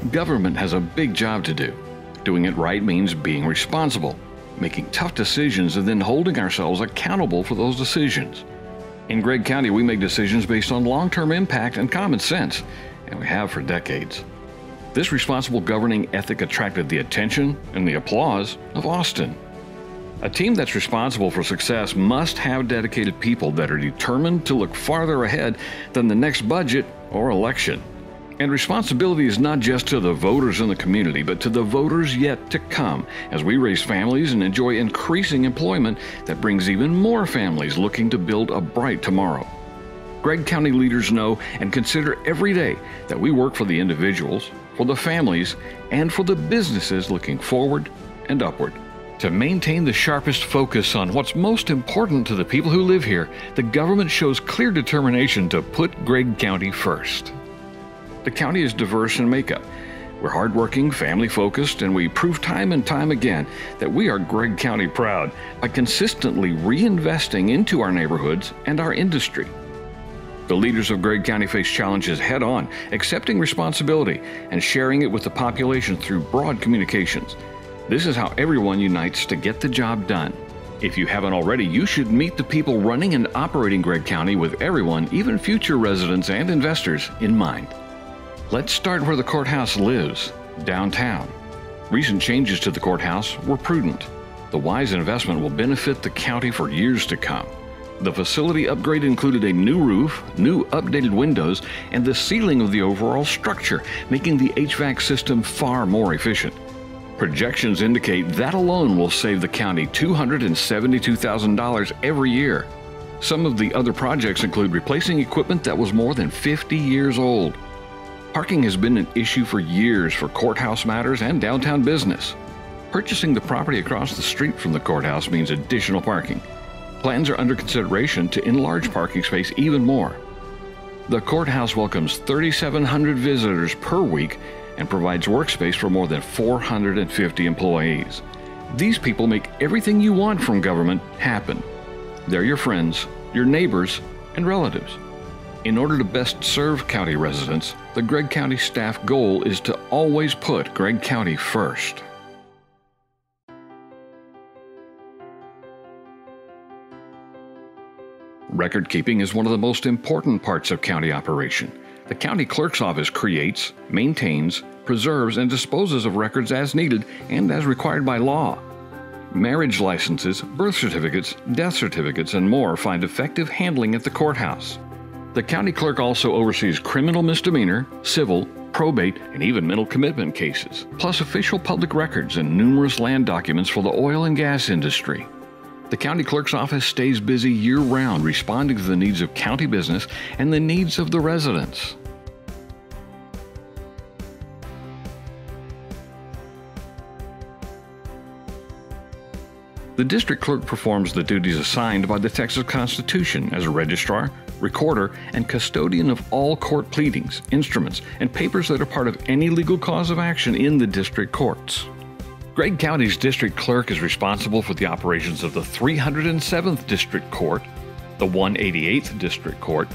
Government has a big job to do. Doing it right means being responsible, making tough decisions, and then holding ourselves accountable for those decisions. In Gregg County, we make decisions based on long-term impact and common sense, and we have for decades. This responsible governing ethic attracted the attention and the applause of Austin. A team that's responsible for success must have dedicated people that are determined to look farther ahead than the next budget or election. And responsibility is not just to the voters in the community, but to the voters yet to come, as we raise families and enjoy increasing employment that brings even more families looking to build a bright tomorrow. Gregg County leaders know and consider every day that we work for the individuals, for the families, and for the businesses looking forward and upward. To maintain the sharpest focus on what's most important to the people who live here, the government shows clear determination to put Gregg County first. The county is diverse in makeup. We're hardworking, family-focused, and we prove time and time again that we are Gregg County proud by consistently reinvesting into our neighborhoods and our industry. The leaders of Gregg County face challenges head-on, accepting responsibility and sharing it with the population through broad communications. This is how everyone unites to get the job done. If you haven't already, you should meet the people running and operating Gregg County with everyone, even future residents and investors, in mind. Let's start where the courthouse lives, downtown. Recent changes to the courthouse were prudent. The wise investment will benefit the county for years to come. The facility upgrade included a new roof, new updated windows, and the ceiling of the overall structure, making the HVAC system far more efficient. Projections indicate that alone will save the county $272,000 every year. Some of the other projects include replacing equipment that was more than 50 years old. Parking has been an issue for years for courthouse matters and downtown business. Purchasing the property across the street from the courthouse means additional parking. Plans are under consideration to enlarge parking space even more. The courthouse welcomes 3,700 visitors per week and provides workspace for more than 450 employees. These people make everything you want from government happen. They're your friends, your neighbors, and relatives. In order to best serve county residents, the Gregg County staff goal is to always put Gregg County first. Record keeping is one of the most important parts of county operation. The county clerk's office creates, maintains, preserves, and disposes of records as needed and as required by law. Marriage licenses, birth certificates, death certificates, and more find effective handling at the courthouse. The county clerk also oversees criminal misdemeanor, civil, probate, and even mental commitment cases, plus official public records and numerous land documents for the oil and gas industry. The county clerk's office stays busy year-round, responding to the needs of county business and the needs of the residents. The district clerk performs the duties assigned by the Texas Constitution as a registrar, recorder, and custodian of all court pleadings, instruments, and papers that are part of any legal cause of action in the district courts. Gregg County's district clerk is responsible for the operations of the 307th District Court, the 188th District Court,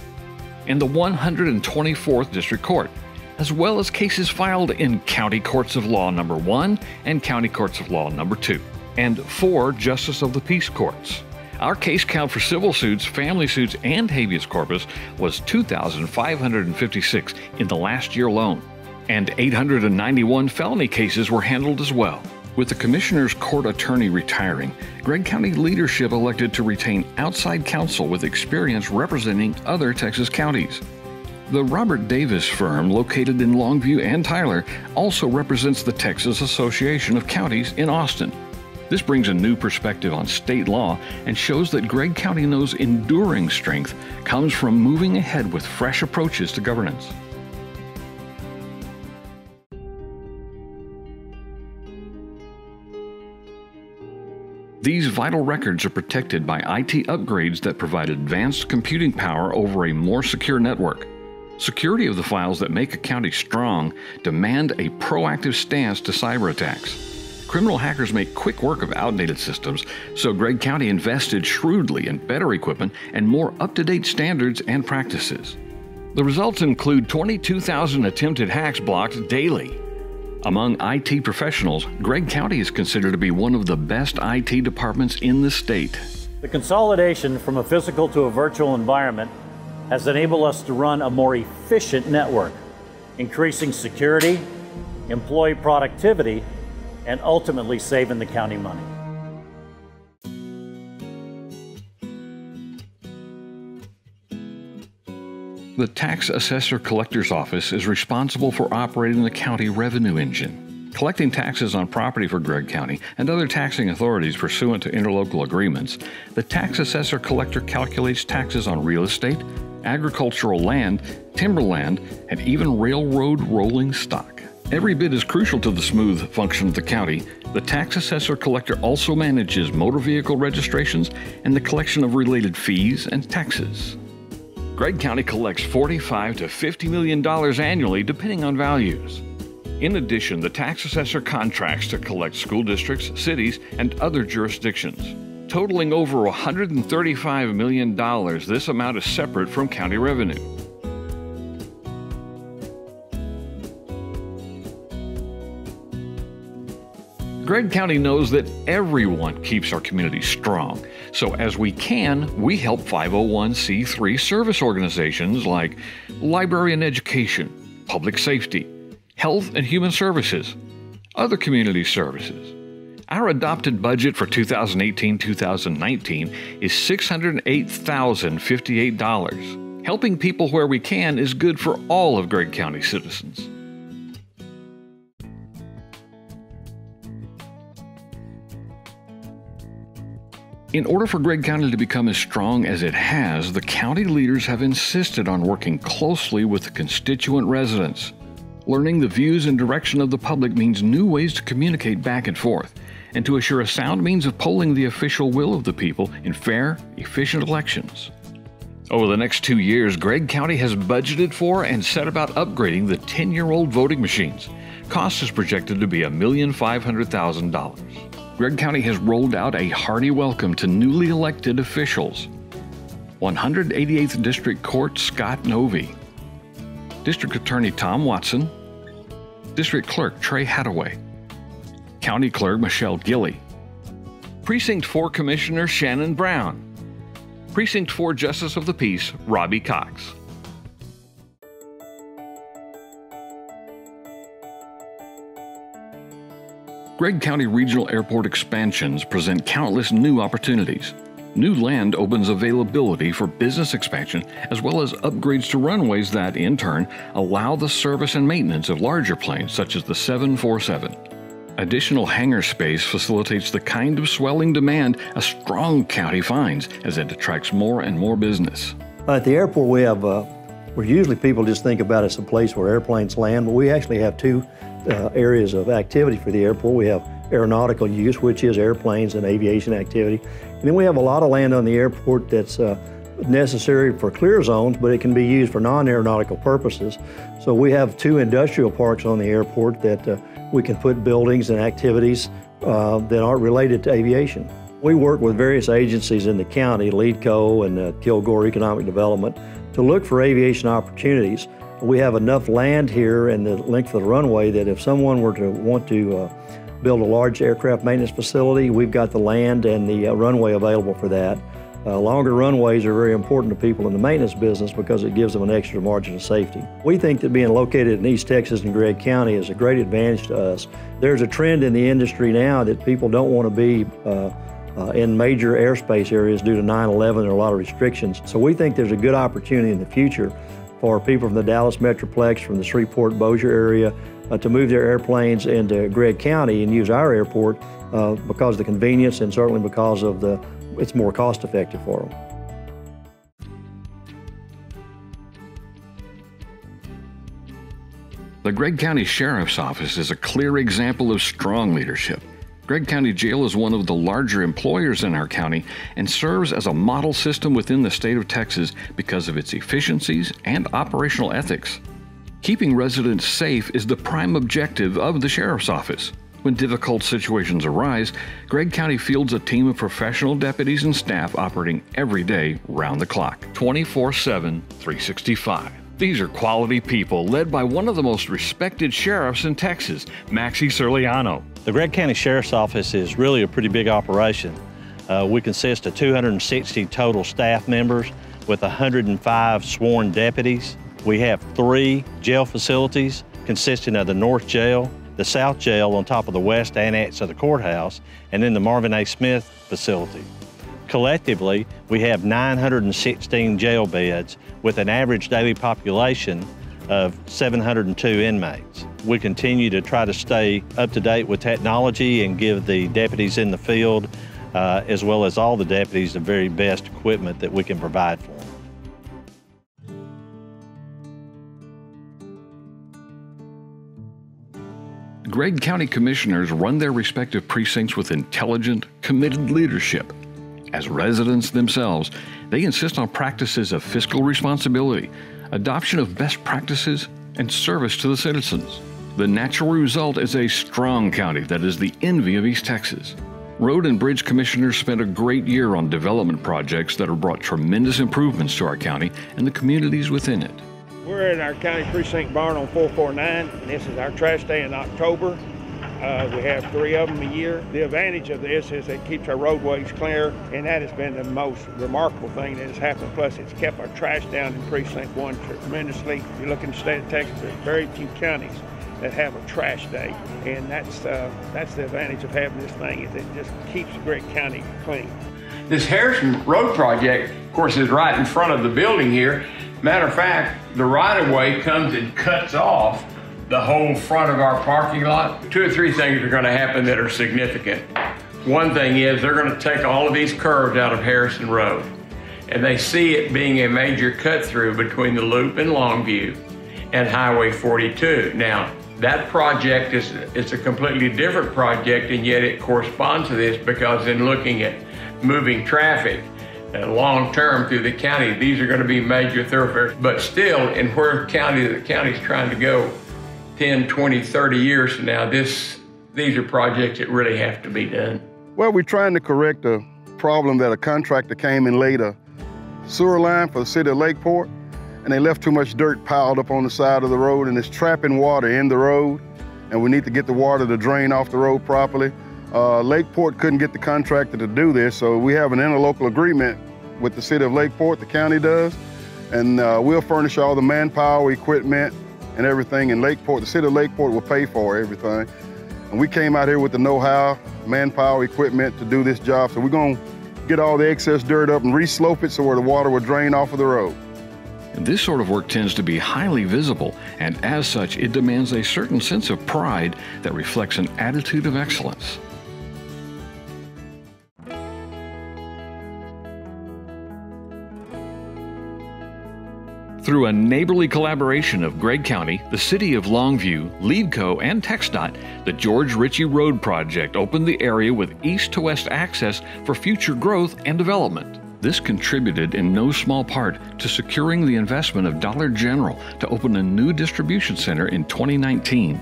and the 124th District Court, as well as cases filed in County Courts of Law No. 1 and County Courts of Law No. 2, and 4 Justice of the Peace Courts. Our case count for civil suits, family suits, and habeas corpus was 2,556 in the last year alone, and 891 felony cases were handled as well. With the Commissioner's Court Attorney retiring, Gregg County leadership elected to retain outside counsel with experience representing other Texas counties. The Robert Davis firm, located in Longview and Tyler, also represents the Texas Association of Counties in Austin. This brings a new perspective on state law and shows that Gregg County knows enduring strength comes from moving ahead with fresh approaches to governance. These vital records are protected by IT upgrades that provide advanced computing power over a more secure network. Security of the files that make a county strong demand a proactive stance to cyber attacks. Criminal hackers make quick work of outdated systems, so Gregg County invested shrewdly in better equipment and more up-to-date standards and practices. The results include 22,000 attempted hacks blocked daily, Among IT professionals, Gregg County is considered to be one of the best IT departments in the state. The consolidation from a physical to a virtual environment has enabled us to run a more efficient network, increasing security, employee productivity, and ultimately saving the county money. The Tax Assessor Collector's Office is responsible for operating the county revenue engine, collecting taxes on property for Gregg County and other taxing authorities pursuant to interlocal agreements. The Tax Assessor Collector calculates taxes on real estate, agricultural land, timberland, and even railroad rolling stock. Every bit is crucial to the smooth function of the county. The Tax Assessor Collector also manages motor vehicle registrations and the collection of related fees and taxes. Gregg County collects $45 to $50 million annually, depending on values. In addition, the tax assessor contracts to collect school districts, cities, and other jurisdictions. Totaling over $135 million, this amount is separate from county revenue. Gregg County knows that everyone keeps our community strong. So as we can, we help 501c3 service organizations like library and education, public safety, health and human services, other community services. Our adopted budget for 2018-2019 is $608,058. Helping people where we can is good for all of Gregg County citizens. In order for Gregg County to become as strong as it has, the county leaders have insisted on working closely with the constituent residents. Learning the views and direction of the public means new ways to communicate back and forth, and to assure a sound means of polling the official will of the people in fair, efficient elections. Over the next 2 years, Gregg County has budgeted for and set about upgrading the 10-year-old voting machines. Cost is projected to be $1,500,000. Gregg County has rolled out a hearty welcome to newly elected officials. 188th District Court Scott Novey, District Attorney Tom Watson, District Clerk Trey Hattaway, County Clerk Michelle Gilley, Precinct 4 Commissioner Shannon Brown, Precinct 4 Justice of the Peace Robbie Cox. Gregg County Regional Airport expansions present countless new opportunities. New land opens availability for business expansion as well as upgrades to runways that, in turn, allow the service and maintenance of larger planes such as the 747. Additional hangar space facilitates the kind of swelling demand a strong county finds as it attracts more and more business. At the airport we have, where usually people just think about it as a place where airplanes land, but we actually have two areas of activity for the airport. We have aeronautical use, which is airplanes and aviation activity. And then we have a lot of land on the airport that's necessary for clear zones, but it can be used for non-aeronautical purposes. So we have two industrial parks on the airport that we can put buildings and activities that aren't related to aviation. We work with various agencies in the county, LEEDCO and Kilgore Economic Development, to look for aviation opportunities. We have enough land here and the length of the runway that if someone were to want to build a large aircraft maintenance facility, we've got the land and the runway available for that. Longer runways are very important to people in the maintenance business because it gives them an extra margin of safety. We think that being located in East Texas and Gregg County is a great advantage to us. There's a trend in the industry now that people don't want to be in major airspace areas due to 9/11. There are a lot of restrictions. So we think there's a good opportunity in the future for people from the Dallas Metroplex, from the Shreveport-Bossier area, to move their airplanes into Gregg County and use our airport because of the convenience and certainly because of it's more cost-effective for them. The Gregg County Sheriff's Office is a clear example of strong leadership. Gregg County Jail is one of the larger employers in our county and serves as a model system within the state of Texas because of its efficiencies and operational ethics. Keeping residents safe is the prime objective of the Sheriff's Office. When difficult situations arise, Gregg County fields a team of professional deputies and staff operating every day round the clock, 24/7, 365. These are quality people led by one of the most respected sheriffs in Texas, Maxie Serliano. The Gregg County Sheriff's Office is really a pretty big operation. We consist of 260 total staff members with 105 sworn deputies. We have 3 jail facilities consisting of the North Jail, the South Jail on top of the West Annex of the courthouse, and then the Marvin A. Smith facility. Collectively, we have 916 jail beds with an average daily population of 702 inmates. We continue to try to stay up to date with technology and give the deputies in the field, as well as all the deputies, the very best equipment that we can provide for them. Gregg County Commissioners run their respective precincts with intelligent, committed leadership. As residents themselves, they insist on practices of fiscal responsibility, adoption of best practices, and service to the citizens. The natural result is a strong county that is the envy of East Texas. Road and Bridge Commissioners spent a great year on development projects that have brought tremendous improvements to our county and the communities within it. We're in our county precinct barn on 449, and this is our trash day in October. We have 3 of them a year. The advantage of this is it keeps our roadways clear, and that has been the most remarkable thing that has happened. Plus, it's kept our trash down in Precinct 1 tremendously. If you look in the state of Texas, there's very few counties that have a trash day, and that's the advantage of having this thing, is it just keeps Gregg County clean. This Harrison Road project, of course, is right in front of the building here. Matter of fact, the right-of-way comes and cuts off the whole front of our parking lot. 2 or 3 things are going to happen that are significant. One thing is they're going to take all of these curves out of Harrison Road, and they see it being a major cut-through between the Loop and Longview and Highway 42. Now, that project is a completely different project, and yet it corresponds to this, because in looking at moving traffic long-term through the county, these are going to be major thoroughfares. But still, in where the county's trying to go 10, 20, 30 years from now, these are projects that really have to be done. Well, we're trying to correct a problem that a contractor came and laid a sewer line for the city of Lakeport, and they left too much dirt piled up on the side of the road, and it's trapping water in the road, and we need to get the water to drain off the road properly. Lakeport couldn't get the contractor to do this, so we have an interlocal agreement with the city of Lakeport, the county does, and we'll furnish all the manpower, equipment, and everything, and Lakeport, the city of Lakeport will pay for everything. And we came out here with the know-how, manpower, equipment to do this job, so we're gonna get all the excess dirt up and re-slope it so where the water will drain off of the road. This sort of work tends to be highly visible, and as such, it demands a certain sense of pride that reflects an attitude of excellence. Through a neighborly collaboration of Gregg County, the City of Longview, LeadCo, and TxDOT, the George Ritchie Road Project opened the area with east-to-west access for future growth and development. This contributed in no small part to securing the investment of Dollar General to open a new distribution center in 2019.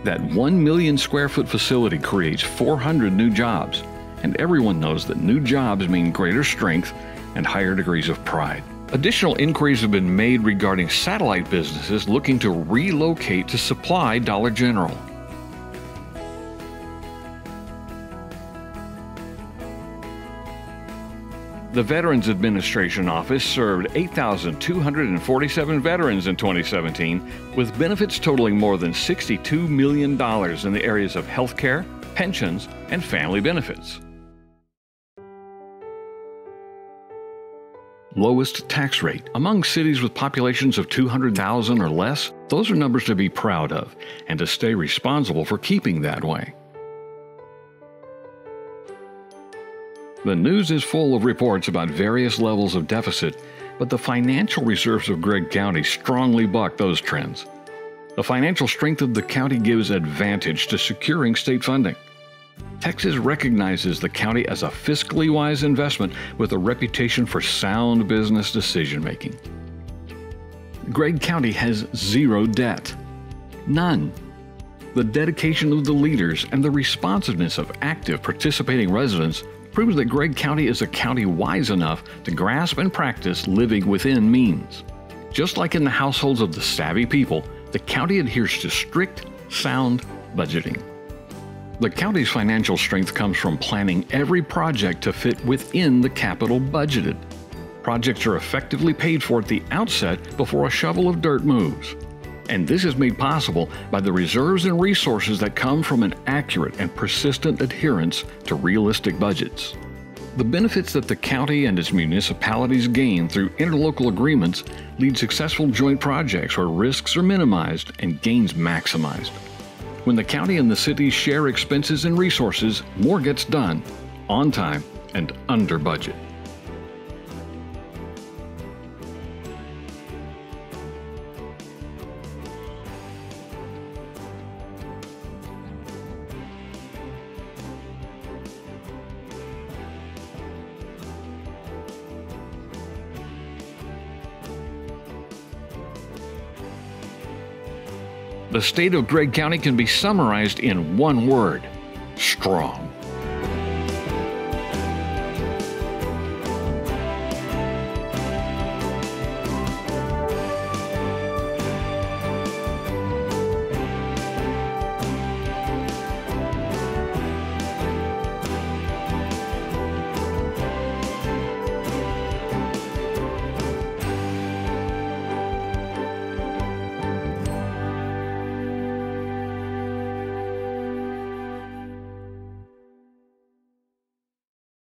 That 1 million square foot facility creates 400 new jobs, and everyone knows that new jobs mean greater strength and higher degrees of pride. Additional inquiries have been made regarding satellite businesses looking to relocate to supply Dollar General. The Veterans Administration Office served 8,247 veterans in 2017, with benefits totaling more than $62 million in the areas of health care, pensions, and family benefits. Lowest tax rate. Among cities with populations of 200,000 or less, those are numbers to be proud of and to stay responsible for keeping that way. The news is full of reports about various levels of deficit, but the financial reserves of Gregg County strongly buck those trends. The financial strength of the county gives advantage to securing state funding. Texas recognizes the county as a fiscally wise investment with a reputation for sound business decision-making. Gregg County has zero debt. None. The dedication of the leaders and the responsiveness of active participating residents proves that Gregg County is a county wise enough to grasp and practice living within means. Just like in the households of the savvy people, the county adheres to strict, sound budgeting. The county's financial strength comes from planning every project to fit within the capital budgeted. Projects are effectively paid for at the outset before a shovel of dirt moves. And this is made possible by the reserves and resources that come from an accurate and persistent adherence to realistic budgets. The benefits that the county and its municipalities gain through interlocal agreements lead successful joint projects where risks are minimized and gains maximized. When the county and the cities share expenses and resources, more gets done, on time and under budget. The state of Gregg County can be summarized in one word: strong.